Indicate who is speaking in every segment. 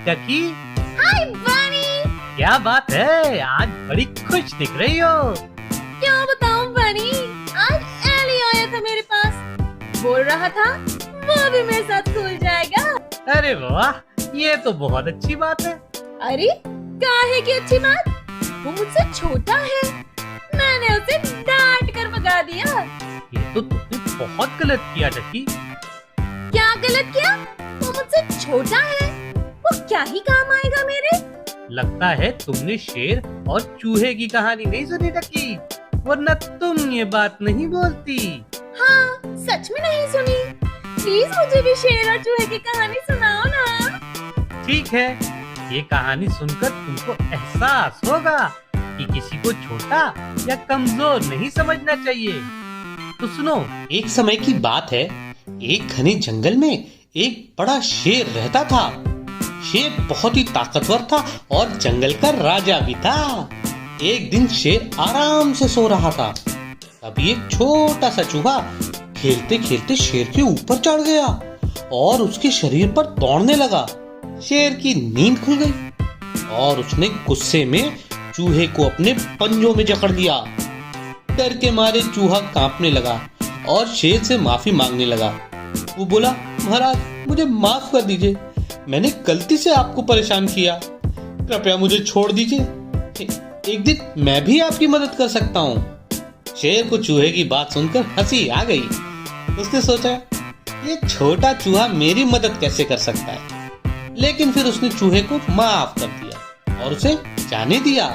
Speaker 1: टकी।
Speaker 2: हाय बनी।
Speaker 1: क्या बात है, आज बड़ी खुश दिख रही हो।
Speaker 2: क्या बताऊं बनी, आज एली आया था मेरे पास, बोल रहा था वो भी मेरे साथ स्कूल जाएगा।
Speaker 1: अरे वाह, ये तो बहुत अच्छी बात है।
Speaker 2: अरे काहे की अच्छी बात, वो मुझसे छोटा है, मैंने उसे डांट कर भगा दिया।
Speaker 1: ये तो तुमने बहुत गलत किया टकी।
Speaker 2: क्या गलत किया? वो मुझसे छोटा है, वो क्या ही काम आएगा मेरे।
Speaker 1: लगता है तुमने शेर और चूहे की कहानी नहीं सुनी टकी, वरना तुम ये बात नहीं बोलती।
Speaker 2: हाँ, सच में नहीं सुनी। प्लीज मुझे भी शेर और चूहे की कहानी सुनाओ ना।
Speaker 1: ठीक है, ये कहानी सुनकर तुमको एहसास होगा कि किसी को छोटा या कमजोर नहीं समझना चाहिए। तो सुनो।
Speaker 3: एक समय की बात है, एक घने जंगल में एक बड़ा शेर रहता था। शेर बहुत ही ताकतवर था और जंगल का राजा भी था। एक दिन शेर आराम से सो रहा था, तभी एक छोटा सा चूहा खेलते खेलते शेर के ऊपर चढ़ गया और उसके शरीर पर दौड़ने लगा। शेर की नींद खुल गई और उसने गुस्से में चूहे को अपने पंजों में जकड़ लिया। डर के मारे चूहा कांपने लगा और शेर से माफी मांगने लगा। वो बोला, महाराज मुझे माफ कर दीजिए, मैंने गलती से आपको परेशान किया, कृपया मुझे छोड़ दीजिए, एक दिन मैं भी आपकी मदद कर सकता हूँ। शेर को चूहे की बात सुनकर हंसी आ गई। उसने सोचा, ये छोटा चूहा मेरी मदद कैसे कर सकता है, लेकिन फिर उसने चूहे को माफ कर दिया और उसे जाने दिया।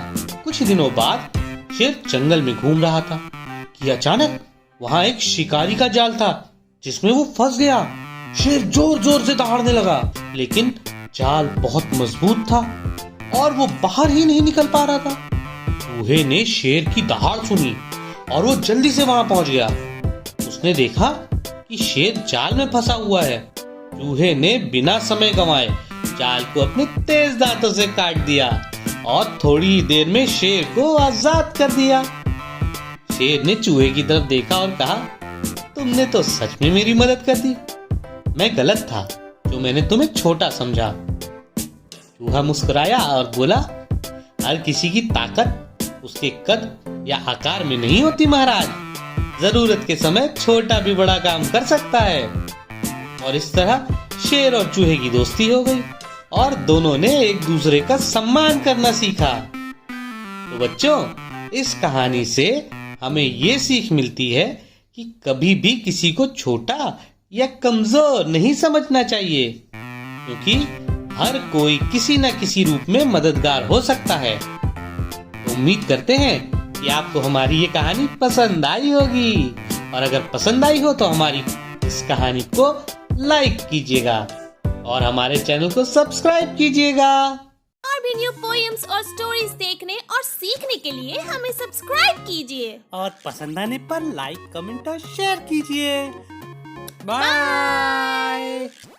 Speaker 3: कुछ दिनों बाद शेर जंगल में घूम रहा था कि अचानक वहां एक शिकारी का जाल था जिसमें वो फंस गया। शेर जोर जोर से दहाड़ने लगा, लेकिन जाल बहुत मजबूत था और वो बाहर ही नहीं निकल पा रहा था। चूहे ने शेर की दहाड़ सुनी और वो जल्दी से वहां पहुंच गया। उसने देखा कि शेर जाल में फंसा हुआ है। चूहे ने बिना समय गंवाए जाल को अपने तेज दांतों से काट दिया और थोड़ी ही देर में शेर को आजाद कर दिया। शेर ने चूहे की तरफ देखा और कहा, तुमने तो सच में मेरी मदद कर दी, मैं गलत था जो मैंने तुम्हें छोटा समझा। चूहा मुस्कुराया और बोला, हर किसी की ताकत उसके कद या आकार में नहीं होती महाराज, जरूरत के समय छोटा भी बड़ा काम कर सकता है। और इस तरह शेर और चूहे की दोस्ती हो गई और दोनों ने एक दूसरे का सम्मान करना सीखा। तो बच्चों, इस कहानी से हमें ये सीख मिलती है कि कभी भी किसी को छोटा या कमजोर नहीं समझना चाहिए, क्योंकि हर कोई किसी न किसी रूप में मददगार हो सकता है। तो उम्मीद करते हैं कि आपको हमारी ये कहानी पसंद आई होगी, और अगर पसंद आई हो तो हमारी इस कहानी को लाइक कीजिएगा और हमारे चैनल को सब्सक्राइब कीजिएगा।
Speaker 2: और भी न्यू पोएम्स और स्टोरीज देखने और सीखने के लिए हमें सब्सक्राइब कीजिए
Speaker 4: और पसंद आने पर लाइक, कमेंट और शेयर कीजिए। बाय।